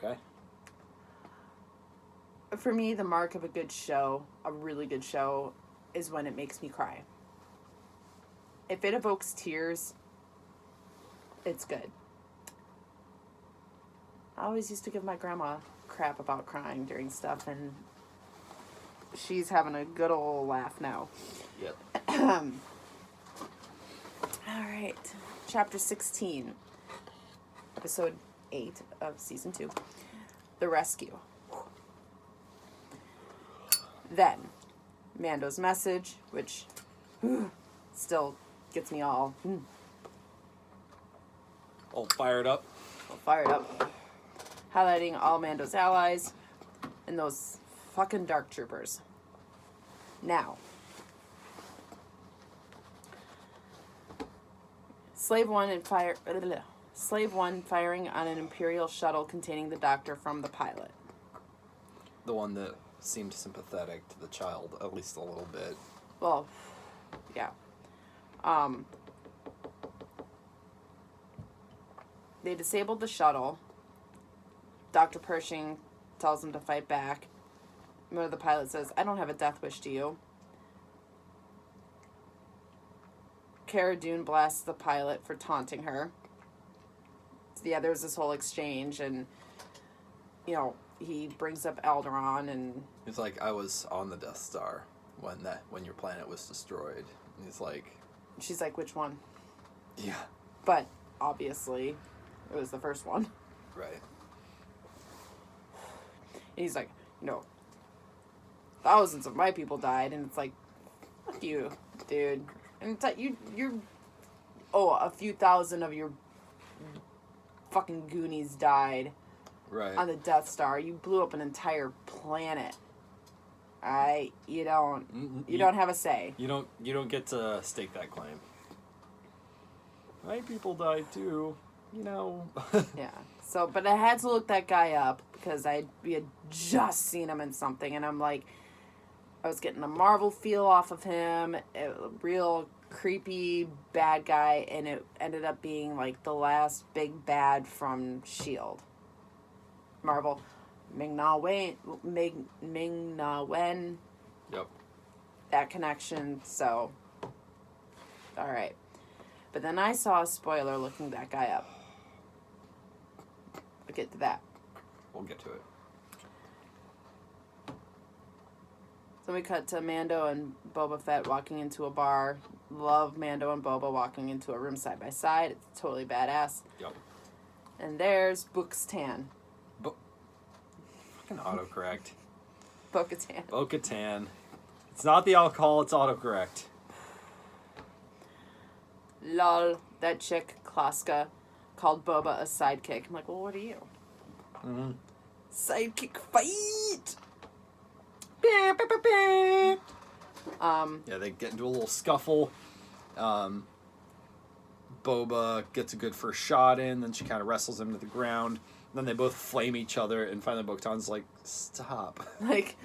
Okay. For me, the mark of a good show, a really good show, is when it makes me cry. If it evokes tears, it's good. I always used to give my grandma crap about crying during stuff, and she's having a good old laugh now. Yep. All right. Chapter 16. Episode 8 of Season 2. The Rescue. Then, Mando's message, which still gets me all fired up. fired up. Highlighting all Mando's allies and those fucking dark troopers. Now, Slave One firing on an Imperial shuttle containing the doctor from the pilot. The one that seemed sympathetic to the child, at least a little bit. Well, yeah. They disabled the shuttle. Dr. Pershing tells them to fight back. One of the pilot says, I don't have a death wish, do you? Cara Dune blasts the pilot for taunting her. So yeah, there was this whole exchange, and, you know, he brings up Alderaan, and... He's like, I was on the Death Star when your planet was destroyed. And he's like... She's like, which one? Yeah. But, obviously, it was the first one. Right. And he's like, you know, thousands of my people died, and it's like, fuck you, dude. And it's like, you're, a few thousand of your fucking Goonies died. Right. On the Death Star. You blew up an entire planet. You don't have a say. You don't get to stake that claim. My people died too, you know. Yeah. So, but I had to look that guy up because we had just seen him in something, and I'm like, I was getting a Marvel feel off of him, a real creepy bad guy, and it ended up being like the last big bad from S.H.I.E.L.D. Marvel. Ming-Na Wen. Yep. That connection, so. Alright. But then I saw a spoiler looking that guy up. We'll get to that. We'll get to it. So we cut to Mando and Boba Fett walking into a bar. Love Mando and Boba walking into a room side by side. It's totally badass. Yep. And there's Bo-Katan. Fucking autocorrect. Bo-Katan. Bo-Katan. It's not the alcohol, it's autocorrect. Lol, that chick, Klaska, called Boba a sidekick. I'm like, well, what are you? Mm-hmm. Sidekick fight! Yeah, they get into a little scuffle. Boba gets a good first shot in, then she kind of wrestles him to the ground. Then they both flame each other, and finally Bo-Katan's like, stop. Like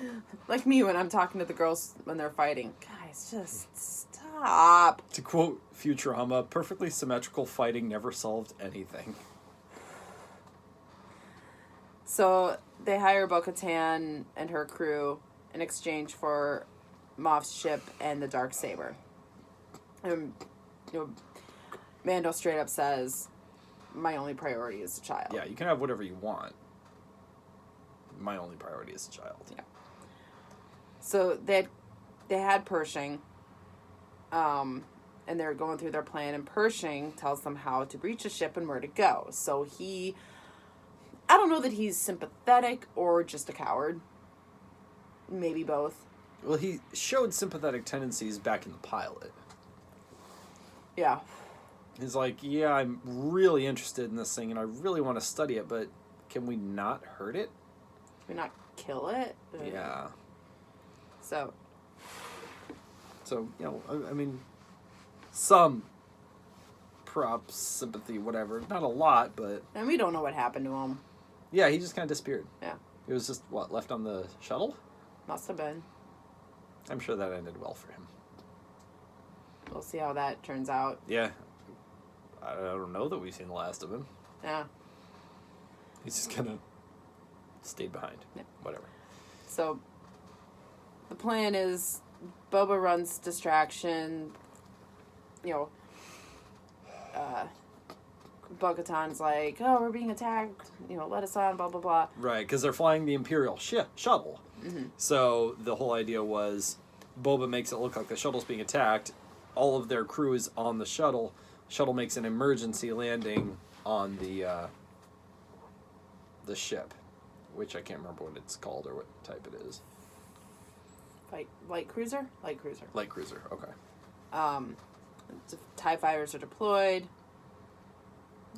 me when I'm talking to the girls when they're fighting. Guys, just stop. To quote Futurama, perfectly symmetrical fighting never solved anything. So they hire Bo-Katan and her crew in exchange for Moff's ship and the Darksaber. And, Mando straight up says, my only priority is the child. Yeah, you can have whatever you want. My only priority is the child. Yeah. So they had Pershing, and they're going through their plan, and Pershing tells them how to breach a ship and where to go. So I don't know that he's sympathetic or just a coward. Maybe both. Well, he showed sympathetic tendencies back in the pilot. Yeah. He's like, yeah, I'm really interested in this thing, and I really want to study it, but can we not hurt it? Can we not kill it? Yeah. So, I mean, some props, sympathy, whatever. Not a lot, but... And we don't know what happened to him. Yeah, he just kind of disappeared. Yeah. He was just, left on the shuttle? Must have been. I'm sure that ended well for him. We'll see how that turns out. Yeah. I don't know that we've seen the last of him. Yeah. He's just gonna stayed behind. Yeah. Whatever. So the plan is Boba runs distraction. You know, Bo-Katan's like, oh, we're being attacked. You know, let us on, blah, blah, blah. Right, because they're flying the Imperial shuttle. Mm-hmm. So the whole idea was Boba makes it look like the shuttle's being attacked. All of their crew is on the shuttle. Shuttle makes an emergency landing on the ship, which I can't remember what it's called or what type it is. Light cruiser? Light cruiser. Light cruiser, okay. TIE fighters are deployed.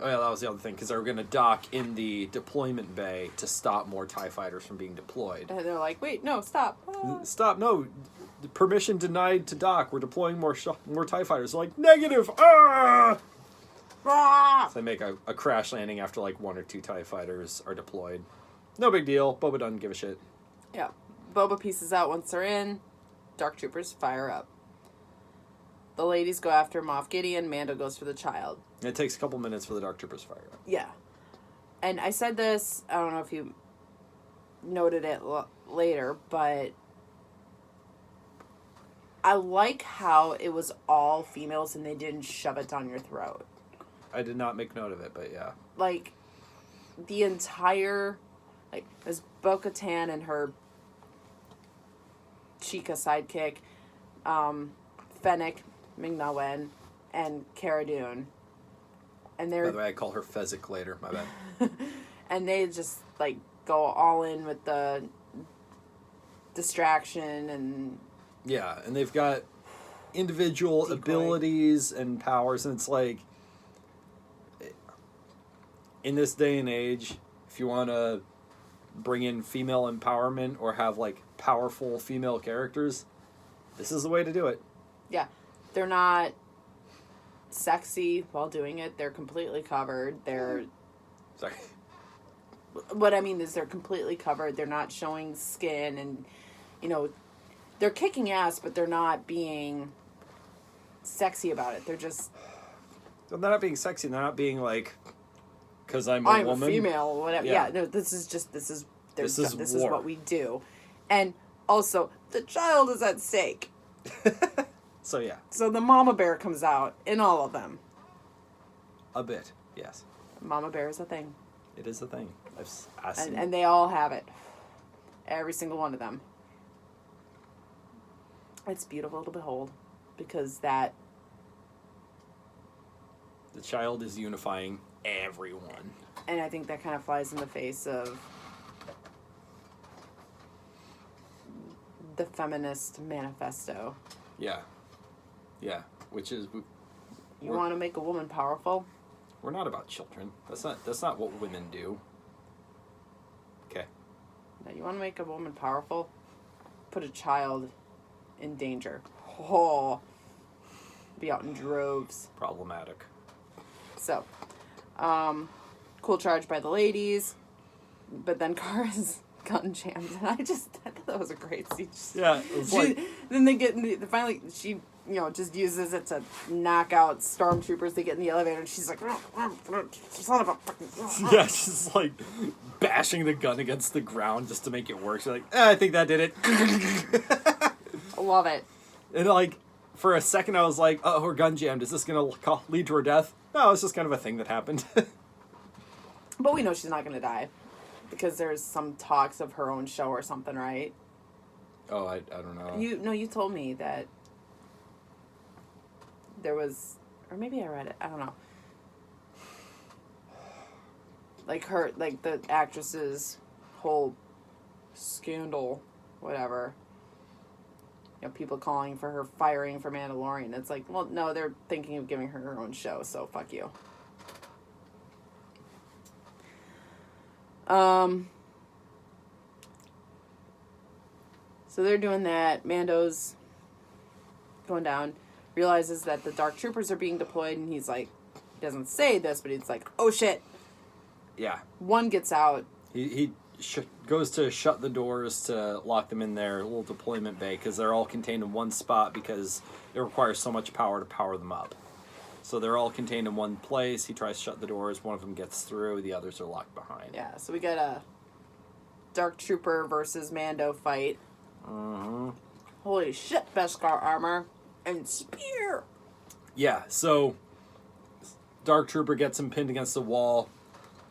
Oh yeah, that was the other thing, because they were going to dock in the deployment bay to stop more TIE fighters from being deployed. And they're like, wait, no, stop. Stop, no. Permission denied to dock. We're deploying more TIE fighters. They're like, negative! Ah! So they make a crash landing after like 1 or 2 TIE fighters are deployed. No big deal. Boba doesn't give a shit. Yeah. Boba pieces out once they're in. Dark Troopers fire up. The ladies go after Moff Gideon. Mando goes for the child. It takes a couple minutes for the Dark Troopers to fire up. Yeah. And I said this, I don't know if you noted it later, but I like how it was all females and they didn't shove it down your throat. I did not make note of it, but yeah. Like, the entire, like, as Bo-Katan and her Chica sidekick, Fennec, Ming-Na Wen, and Cara Dune. And they're... By the way, I call her Fezzik later, my bad. And they just, like, go all in with the distraction and... Yeah, and they've got individual Decoy. abilities and powers, and it's like, in this day and age, if you want to bring in female empowerment or have, like, powerful female characters, this is the way to do it. Yeah. They're not sexy while doing it. They're completely covered. They're... Sorry. What I mean is they're completely covered. They're not showing skin and, you know... They're kicking ass, but they're not being sexy about it. They're just... They're not being sexy. They're not being like, because I'm a woman. I'm a female, whatever. Yeah. Yeah, no, this is war. what we do. And also, the child is at stake. So yeah. So the mama bear comes out in all of them. A bit, yes. Mama bear is a thing. It is a thing. I've seen And they all have it. Every single one of them. It's beautiful to behold because that... The child is unifying everyone. And I think that kind of flies in the face of the feminist manifesto. Yeah. Yeah. Which is... You want to make a woman powerful? We're not about children. That's not what women do. Okay. No, you want to make a woman powerful? Put a child in danger. Oh. Be out in droves. Problematic. So, cool charge by the ladies, but then Cara's gun jammed, and I thought that was a great scene. Yeah, it was like... Then they get in finally, she, just uses it to knock out stormtroopers. They get in the elevator, and she's like, son of a fucking... Yeah, she's like bashing the gun against the ground just to make it work. She's like, I think that did it. I love it. And like, for a second I was like, oh, her gun jammed. Is this going to lead to her death? No, it's just kind of a thing that happened. But we know she's not going to die. Because there's some talks of her own show or something, right? Oh, I don't know. You told me that there was... Or maybe I read it. I don't know. Like the actress's whole scandal, whatever. People calling for her firing for Mandalorian. It's like, well, no, they're thinking of giving her own show, so fuck you. So they're doing that. Mando's going down, realizes that the Dark Troopers are being deployed, and he's like, he doesn't say this, but he's like, oh shit. Yeah. One gets out. He goes to shut the doors to lock them in their little deployment bay because they're all contained in one spot because it requires so much power to power them up. So they're all contained in one place. He tries to shut the doors. One of them gets through. The others are locked behind. Yeah, so we get a Dark Trooper versus Mando fight. Uh-huh. Holy shit, Beskar armor and spear. Yeah, so Dark Trooper gets him pinned against the wall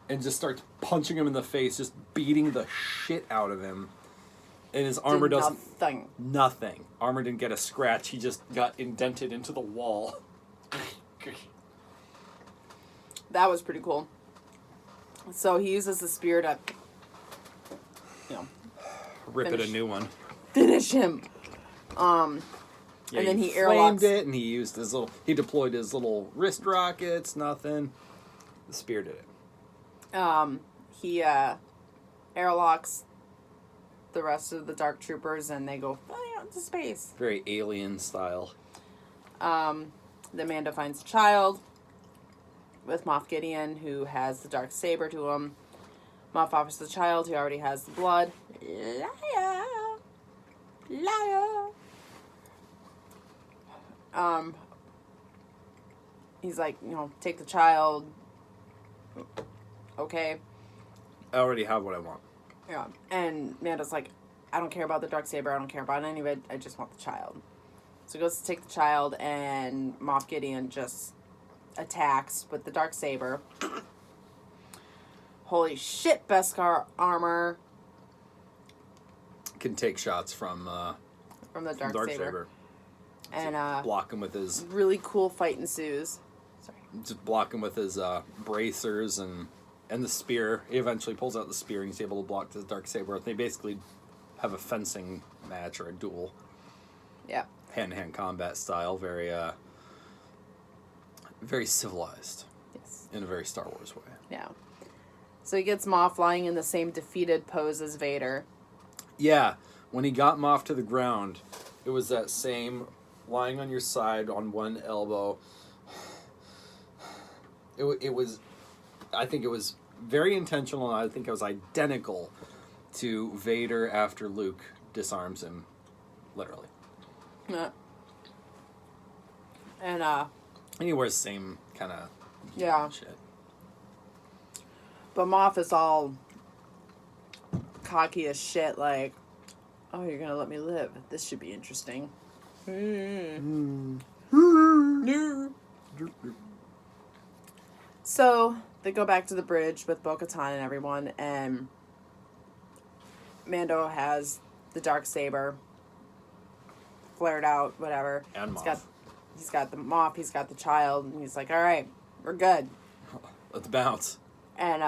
and just starts punching him in the face, just beating the shit out of him. And his armor does nothing. Armor didn't get a scratch. He just got indented into the wall. That was pretty cool. So he uses the spear to, rip it a new one. Finish him. Yeah, and then he flamed airlocks it, and he deployed his little wrist rockets. Nothing. The spear did it. He airlocks the rest of the Dark Troopers, and they go flying out into space. Very Alien style. The Mando finds a child with Moff Gideon, who has the dark saber to him. Moff offers the child, who already has the blood. Liar! Liar! He's like, take the child. Okay. I already have what I want. Yeah. And Mando's like, I don't care about the dark saber. I don't care about any of it. I just want the child. So he goes to take the child, and Moff Gideon just attacks with the dark saber. Holy shit, Beskar armor. Can take shots from the dark saber. And block him with his really cool fight ensues. Sorry. Just block him with his bracers and the spear. He eventually pulls out the spear and he's able to block the dark saber. They basically have a fencing match or a duel. Yeah. Hand-to-hand combat style, very very civilized. Yes. In a very Star Wars way. Yeah. So he gets Moff lying in the same defeated pose as Vader. Yeah. When he got Moff to the ground, it was that same lying on your side on one elbow. It was, I think it was very intentional, and I think it was identical to Vader after Luke disarms him, literally. Yeah. And he wears the same kind of shit. But Moff is all cocky as shit, like, oh, you're gonna let me live. This should be interesting. So they go back to the bridge with Bo-Katan and everyone, and Mando has the dark saber flared out, whatever. And Moff. He's got the Moff, he's got the child, and he's like, all right, we're good. Let's bounce. And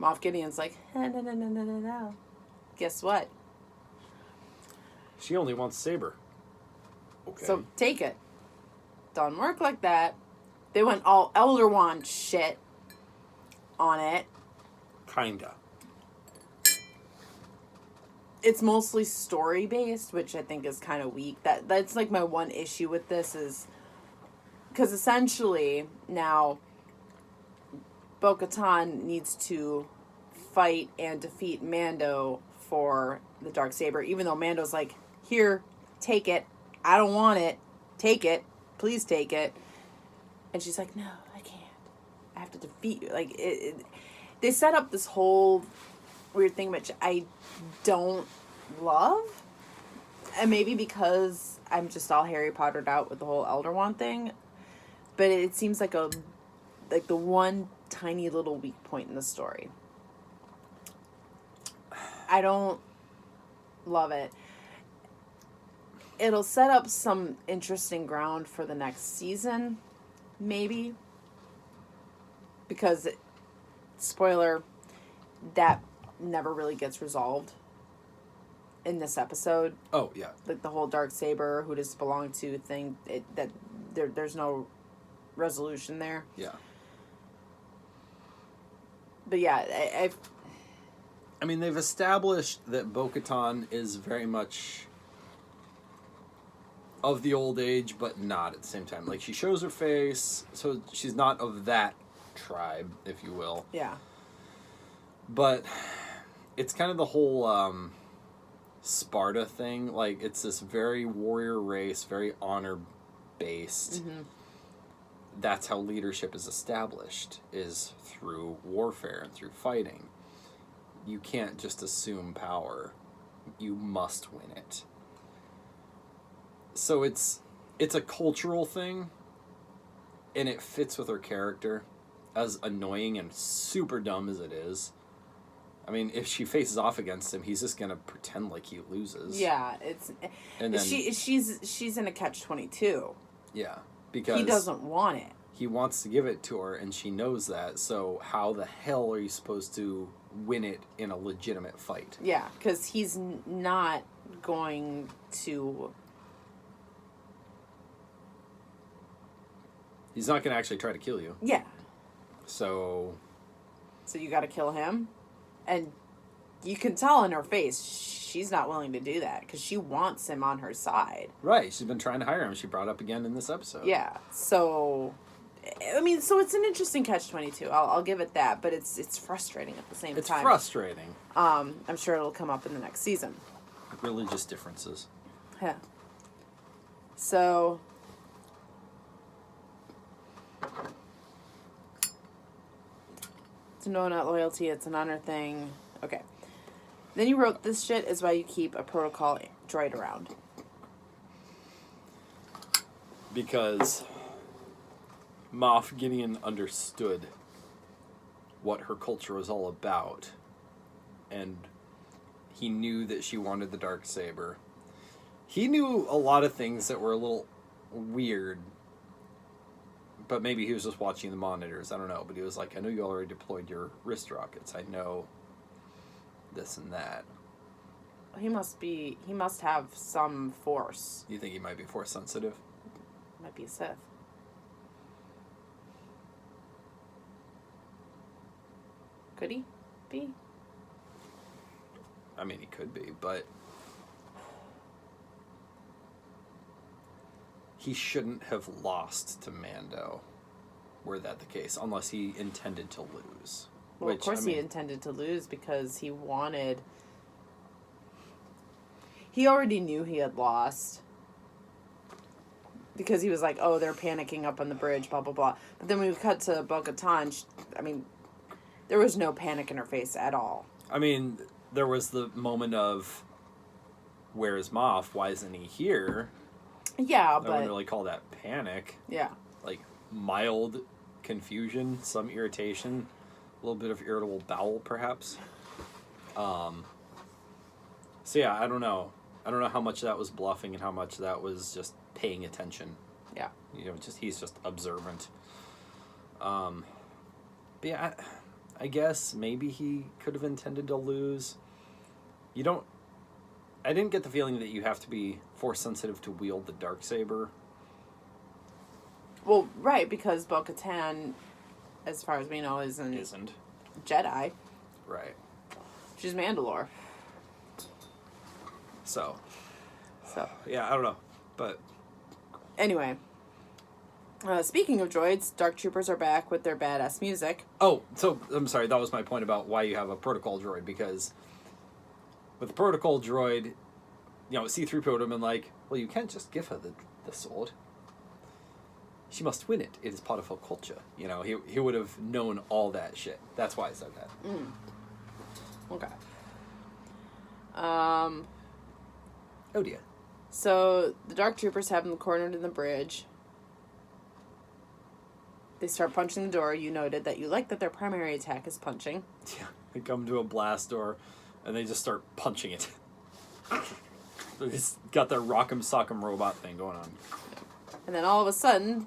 Moff Gideon's like, no. Guess what? She only wants saber. Okay. So take it. Don't work like that. They went all Elder Wand shit on it. Kinda. It's mostly story based, which I think is kind of weak. That's like my one issue with this is because essentially now Bo-Katan needs to fight and defeat Mando for the darksaber, even though Mando's like, here, take it. I don't want it. Take it. Please take it. And she's like, no, I can't. I have to defeat you. Like, they set up this whole weird thing, which I don't love. And maybe because I'm just all Harry Pottered out with the whole Elder Wand thing. But it seems like the one tiny little weak point in the story. I don't love it. It'll set up some interesting ground for the next season, maybe. Because, spoiler, that never really gets resolved in this episode. Oh, yeah. Like the whole Darksaber, who does it belong to thing, there's no resolution there. Yeah. But yeah, I mean, they've established that Bo-Katan is very much of the old age, but not at the same time. Like, she shows her face, so she's not of that tribe, if you will. Yeah. But it's kind of the whole Sparta thing. Like, it's this very warrior race, very honor-based. Mm-hmm. That's how leadership is established, is through warfare and through fighting. you can't just assume power. You must win it. So it's a cultural thing, and it fits with her character, as annoying and super dumb as it is. I mean, if she faces off against him, he's just gonna pretend like he loses. Yeah, and then she's in a catch-22. Yeah, because he doesn't want it. He wants to give it to her, and she knows that. So how the hell are you supposed to win it in a legitimate fight? Yeah, because he's not going to. He's not going to actually try to kill you. Yeah. So you got to kill him, and you can tell in her face she's not willing to do that because she wants him on her side. Right. She's been trying to hire him. She brought up again in this episode. Yeah. So, I mean, so it's an interesting catch-22. I'll give it that, but it's frustrating at the same time. It's frustrating. I'm sure it'll come up in the next season. Religious differences. Yeah. So. To know not loyalty, it's an honor thing. Okay. Then you wrote, this shit is why you keep a protocol droid around. Because Moff Gideon understood what her culture was all about. And he knew that she wanted the Darksaber. He knew a lot of things that were a little weird. But maybe he was just watching the monitors. I don't know. But he was like, I know you already deployed your wrist rockets. I know this and that. He must have some force. You think he might be force sensitive? Might be a Sith. Could he be? I mean, he could be, but he shouldn't have lost to Mando, were that the case, unless he intended to lose. Well, of course he intended to lose because he wanted... He already knew he had lost. Because he was like, oh, they're panicking up on the bridge, blah, blah, blah. But then when we cut to Bo-Katan, there was no panic in her face at all. I mean, there was the moment of, where is Moff? Why isn't he here? Yeah, I but... wouldn't really call that panic. Yeah. Like, mild confusion, some irritation, a little bit of irritable bowel, perhaps. So yeah, I don't know. I don't know how much that was bluffing and how much that was just paying attention. Yeah. You know, he's just observant. But yeah, I guess maybe he could have intended to lose. I didn't get the feeling that you have to be force sensitive to wield the Darksaber. Well, right, because Bo-Katan, as far as we know, isn't Jedi. Right. She's Mandalore. So. Yeah, I don't know. But. Anyway. Speaking of droids, Dark Troopers are back with their badass music. Oh, so, I'm sorry, that was my point about why you have a protocol droid, because with the protocol droid, C-3PO would have been like, well, you can't just give her the sword. She must win it. It is part of her culture. He would have known all that shit. That's why I said that. Okay. Oh dear. So, the Dark Troopers have them cornered in the bridge. They start punching the door. You noted that you like that their primary attack is punching. Yeah, they come to a blast door, and they just start punching it. They just got their rock'em sock'em robot thing going on. And then all of a sudden,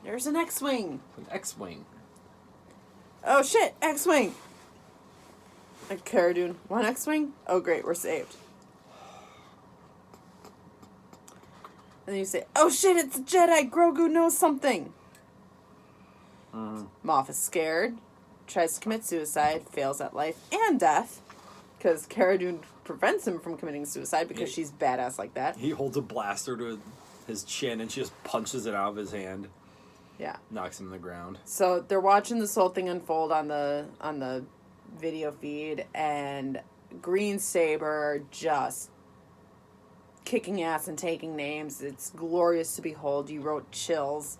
there's an X-Wing. An X-Wing. Oh shit, X-Wing! Like, Cara Dune, one X-Wing? Oh great, we're saved. And then you say, oh shit, it's a Jedi! Grogu knows something! Moff is scared, tries to commit suicide, fails at life and death, because Cara Dune prevents him from committing suicide because she's badass like that. He holds a blaster to his chin and she just punches it out of his hand. Yeah. Knocks him on the ground. So they're watching this whole thing unfold on the video feed, and Green Saber just kicking ass and taking names. It's glorious to behold. You wrote chills.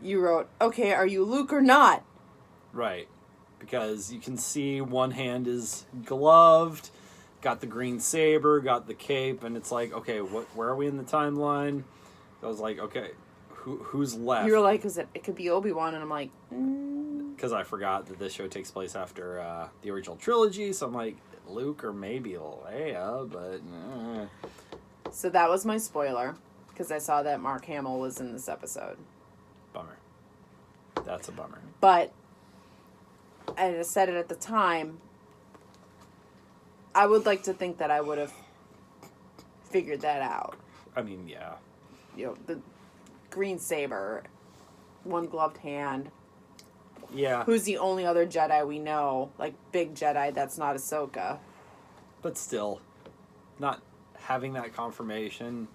You wrote, okay, are you Luke or not? Right. because you can see one hand is gloved, got the green saber, got the cape, and it's like, okay, where are we in the timeline? I was like, okay, who's left? You were like, it could be Obi-Wan, and I'm like, because I forgot that this show takes place after the original trilogy, so I'm like, Luke or maybe Leia, but... So that was my spoiler, because I saw that Mark Hamill was in this episode. Bummer. That's a bummer. But, I said it at the time, I would like to think that I would have figured that out. I mean, yeah. You know, the green saber, one gloved hand. Yeah. Who's the only other Jedi we know, like big Jedi that's not Ahsoka. But still, not having that confirmation,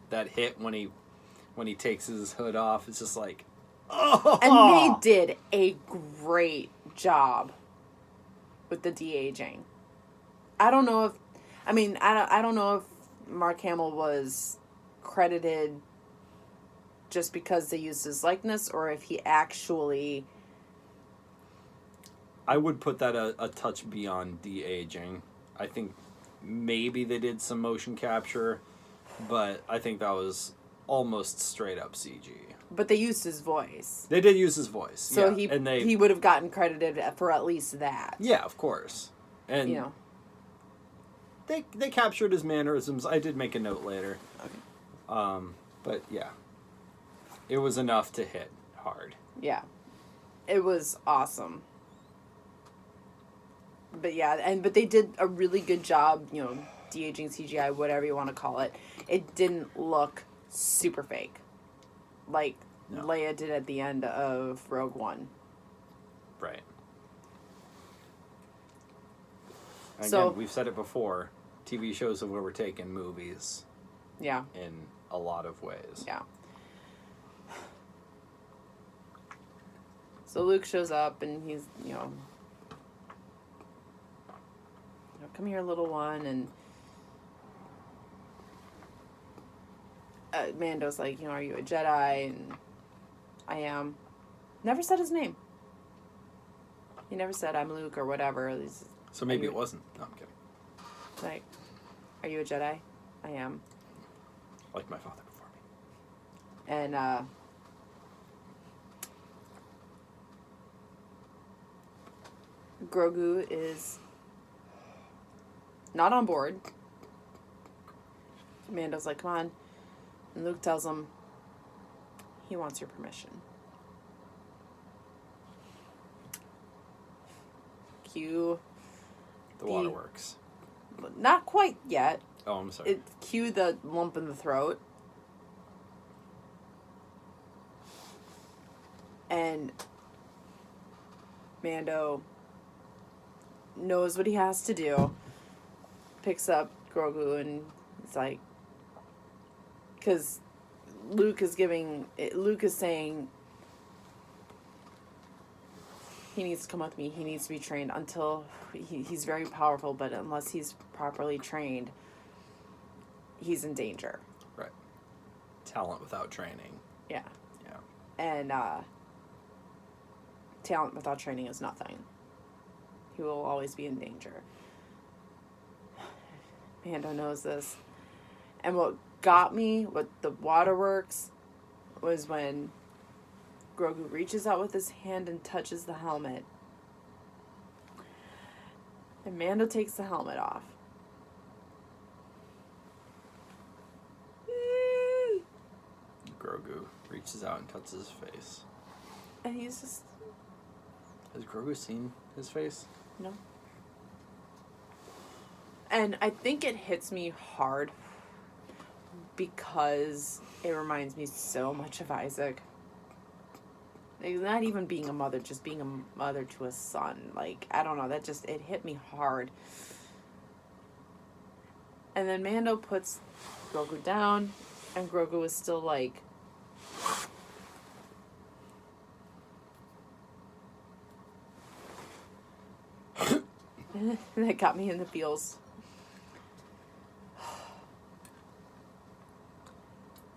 that hit when he takes his hood off, it's just like, oh! And they did a great job with the de-aging. I don't know if Mark Hamill was credited just because they used his likeness, or if he actually... I would put that a touch beyond de-aging. I think maybe they did some motion capture, but I think that was almost straight up CG. But they used his voice. They did use his voice. So yeah. he would have gotten credited for at least that. Yeah, of course. And you know. They captured his mannerisms. I did make a note later. Okay. But yeah. It was enough to hit hard. Yeah. It was awesome. But yeah, but they did a really good job, you know, de-aging CGI, whatever you want to call it. It didn't look super fake. Like Leia did at the end of Rogue One. Right. So, again, we've said it before. TV shows have overtaken movies. Yeah. In a lot of ways. Yeah. So Luke shows up and he's, you know, come here, little one, and Mando's like, you know, are you a Jedi? And I am. Never said his name. He never said I'm Luke or whatever. So maybe it wasn't. No, I'm kidding. Like, are you a Jedi? I am. Like my father before me. And, Grogu is not on board. Mando's like, come on. And Luke tells him he wants your permission. Cue the waterworks. Not quite yet. Oh, I'm sorry. Cue the lump in the throat. And Mando knows what he has to do. Picks up Grogu and it's like, because Luke is saying he needs to come with me. He needs to be trained until he's very powerful, but unless he's properly trained, he's in danger. Right. Talent without training. Yeah. Yeah. And talent without training is nothing. He will always be in danger. Mando knows this. And what got me with the waterworks was when Grogu reaches out with his hand and touches the helmet. And Mando takes the helmet off. Grogu reaches out and touches his face. And he's just... Has Grogu seen his face? No. And I think it hits me hard because it reminds me so much of Isaac. Like, not even being a mother, just being a mother to a son. Like, I don't know, it hit me hard. And then Mando puts Grogu down, and Grogu is still like... That got me in the feels.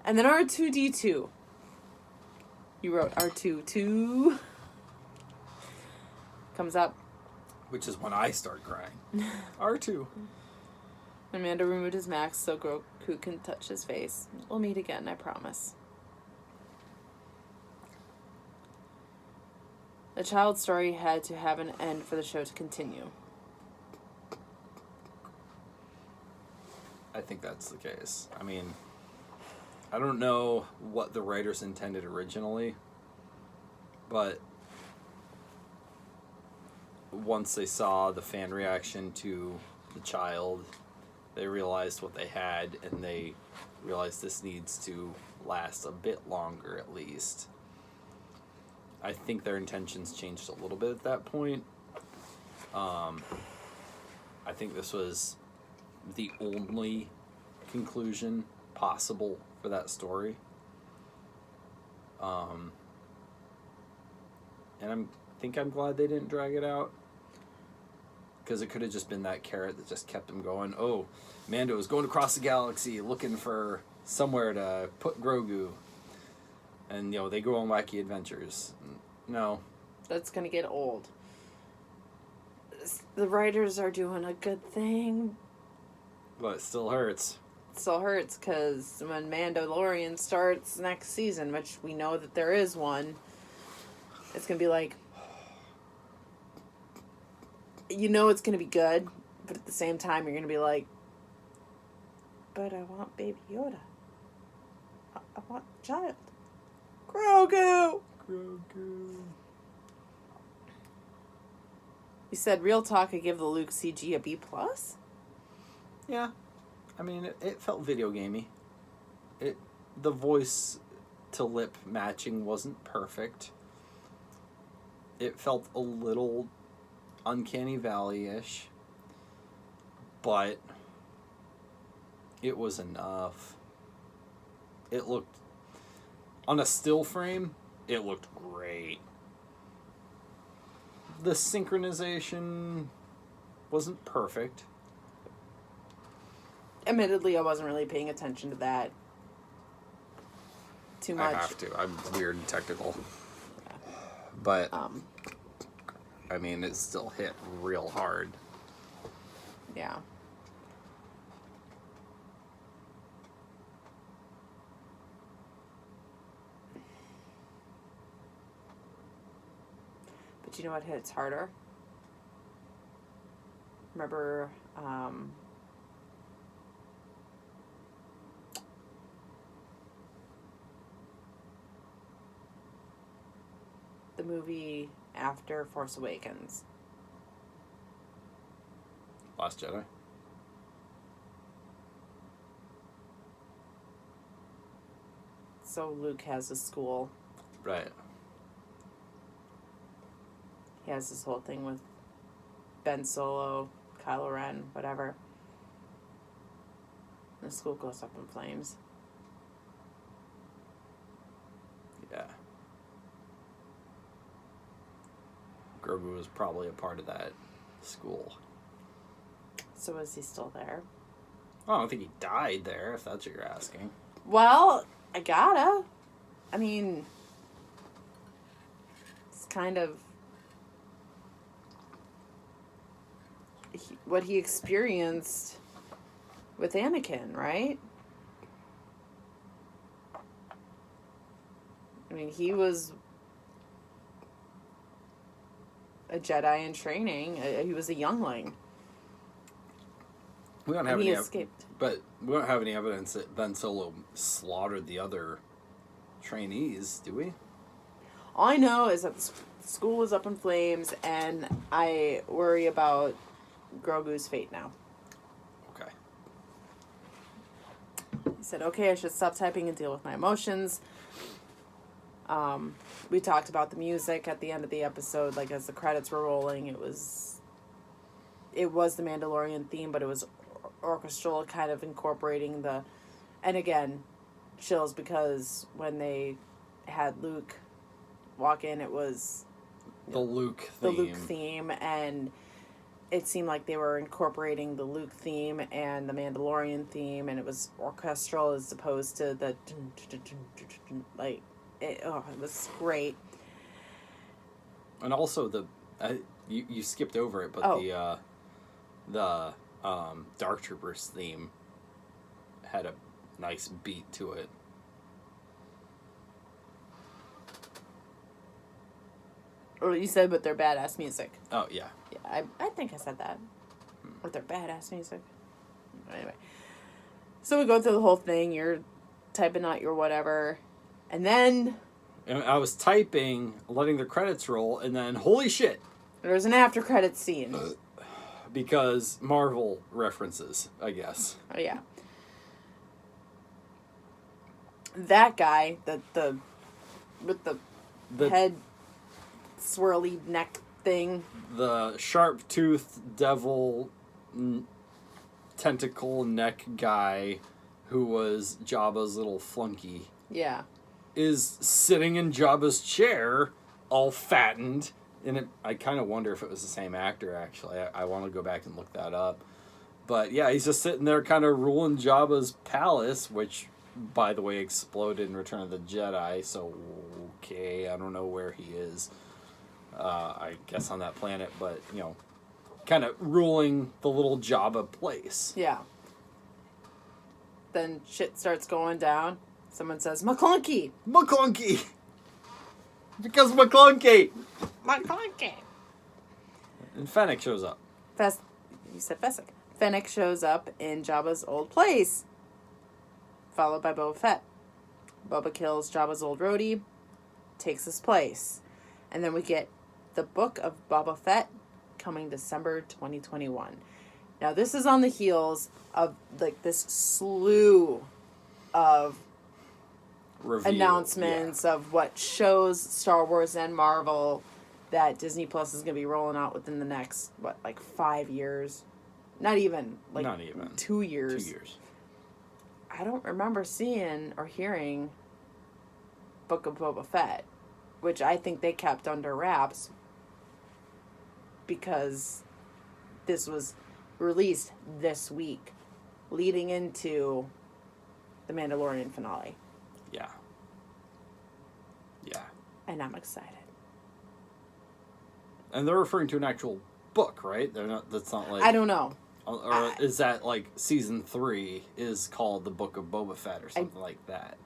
And then R2-D2. You wrote R2-2. comes up. Which is when I start crying. R2. When Mando removed his mask so Grogu can touch his face. We'll meet again, I promise. The child's story had to have an end for the show to continue. I think that's the case. I mean, I don't know what the writers intended originally, but once they saw the fan reaction to the child, they realized what they had, and they realized this needs to last a bit longer at least. I think their intentions changed a little bit at that point. I think this was the only conclusion possible for that story. And I'm glad they didn't drag it out. Because it could have just been that carrot that just kept them going. Oh, Mando is going across the galaxy looking for somewhere to put Grogu. And, they go on wacky adventures. No. That's going to get old. The writers are doing a good thing. But it still hurts. It still hurts because when Mandalorian starts next season, which we know that there is one, it's going to be like, it's going to be good, but at the same time, you're going to be like, but I want Baby Yoda. I want child. Grogu! You said, real talk, I give the Luke CG a B+? Yeah. I mean, it felt video gamey. The voice to lip matching wasn't perfect. It felt a little Uncanny Valley-ish, but it was enough. It looked, on a still frame, it looked great. The synchronization wasn't perfect. Admittedly, I wasn't really paying attention to that too much. I have to. I'm weird and technical. But I mean, it still hit real hard. Yeah. But you know what hits harder? Remember, the movie after Force Awakens. Last Jedi? So Luke has a school. Right. He has this whole thing with Ben Solo, Kylo Ren, whatever. The school goes up in flames. Yeah. Grogu was probably a part of that school. So is he still there? I don't think he died there, if that's what you're asking. Well, I gotta. I mean, it's kind of what he experienced with Anakin, right? I mean, he was a Jedi in training. He was a youngling. We don't have he any escaped. But we don't have any evidence that Ben Solo slaughtered the other trainees, do we? All I know is that the school is up in flames, and I worry about Grogu's fate now. Okay. He said, okay, I should stop typing and deal with my emotions. We talked about the music at the end of the episode, like as the credits were rolling, it was the Mandalorian theme, but it was orchestral, kind of incorporating and again, chills, because when they had Luke walk in, it was the Luke theme, and it seemed like they were incorporating the Luke theme and the Mandalorian theme, and it was orchestral as opposed to the like it was great. And also You skipped over it, but the Dark Troopers theme had a nice beat to it. Or you said with their badass music. Oh, yeah. Yeah, I think I said that. With their badass music. Anyway. So we go through the whole thing. You're typing out your whatever. And then... And I was typing, letting the credits roll, and then, holy shit! There's an after credits scene. Because Marvel references, I guess. Oh, yeah. That guy, with the head swirly neck thing. The sharp-toothed devil tentacle neck guy who was Jabba's little flunky. Yeah. Is sitting in Jabba's chair, all fattened. And I kind of wonder if it was the same actor, actually. I want to go back and look that up. But yeah, he's just sitting there kind of ruling Jabba's palace, which, by the way, exploded in Return of the Jedi. So, okay, I don't know where he is. I guess on that planet, but, you know, kind of ruling the little Jabba place. Yeah. Then shit starts going down. Someone says, McClunky! McClunky! Because McClunky! McClunky! And Fennec shows up. You said Fennec. Fennec shows up in Jabba's old place, followed by Boba Fett. Boba kills Jabba's old roadie, takes his place. And then we get the Book of Boba Fett coming December 2021. Now, this is on the heels of, like, this slew of announcements of what shows, Star Wars and Marvel, that Disney Plus is going to be rolling out within the next, 5 years? Not even. 2 years. 2 years. I don't remember seeing or hearing Book of Boba Fett, which I think they kept under wraps because this was released this week, leading into the Mandalorian finale. Yeah. Yeah. And I'm excited. And they're referring to an actual book, right? They're not. That's not like. I don't know. Or is that like season 3 is called the Book of Boba Fett or something like that?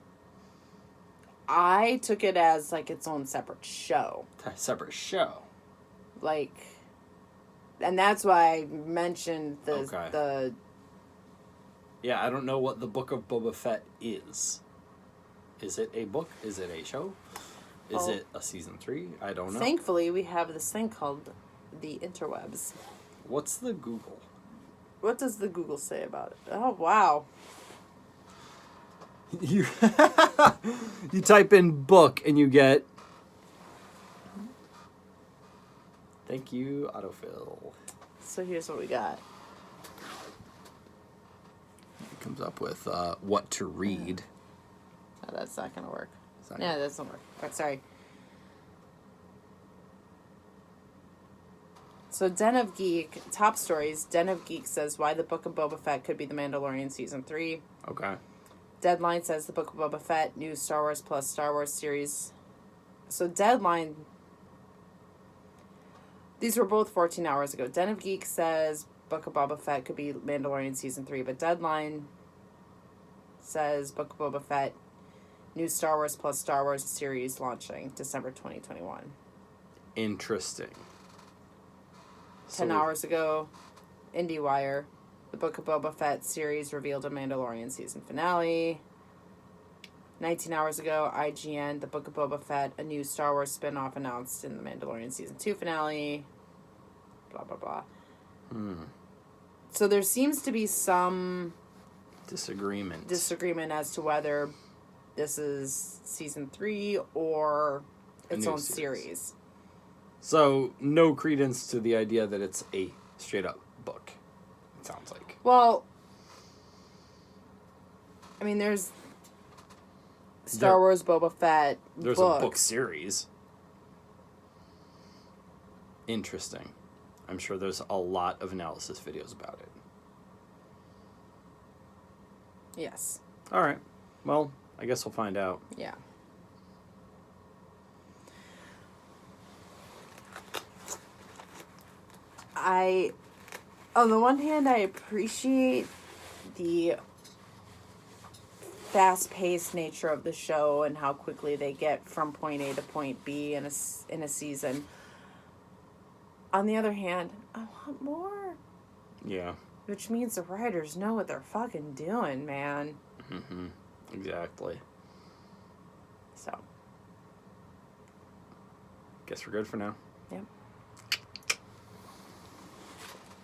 I took it as like its own separate show. A separate show. Like, and that's why I mentioned the. Yeah, I don't know what the Book of Boba Fett is. Is it a book? Is it a show? Is it a season 3? I don't know. Thankfully, we have this thing called the interwebs. What's the Google? What does the Google say about it? Oh, wow. You type in book and you get... Thank you, autofill. So here's what we got. It comes up with what to read. Oh, that's not going to work. Yeah, that doesn't work. But sorry. So Den of Geek, top stories. Den of Geek says why the Book of Boba Fett could be The Mandalorian Season 3. Okay. Deadline says the Book of Boba Fett, new Star Wars plus Star Wars series. So Deadline, these were both 14 hours ago. Den of Geek says Book of Boba Fett could be Mandalorian Season 3, but Deadline says Book of Boba Fett, new Star Wars plus Star Wars series launching December 2021. Interesting. 10 hours ago, IndieWire, the Book of Boba Fett series revealed a Mandalorian season finale. 19 hours ago, IGN, the Book of Boba Fett, a new Star Wars spin-off announced in the Mandalorian season 2 finale. Blah, blah, blah. So there seems to be some... disagreement as to whether this is season 3 or its own series. So, no credence to the idea that it's a straight-up book, it sounds like. Well, I mean, there's Star Wars Boba Fett There's a book series. Interesting. I'm sure there's a lot of analysis videos about it. Yes. All right. Well, I guess we'll find out. Yeah. On the one hand, I appreciate the fast-paced nature of the show and how quickly they get from point A to point B in a season. On the other hand, I want more. Yeah. Which means the writers know what they're fucking doing, man. Mm-hmm. Exactly. So. Guess we're good for now. Yep.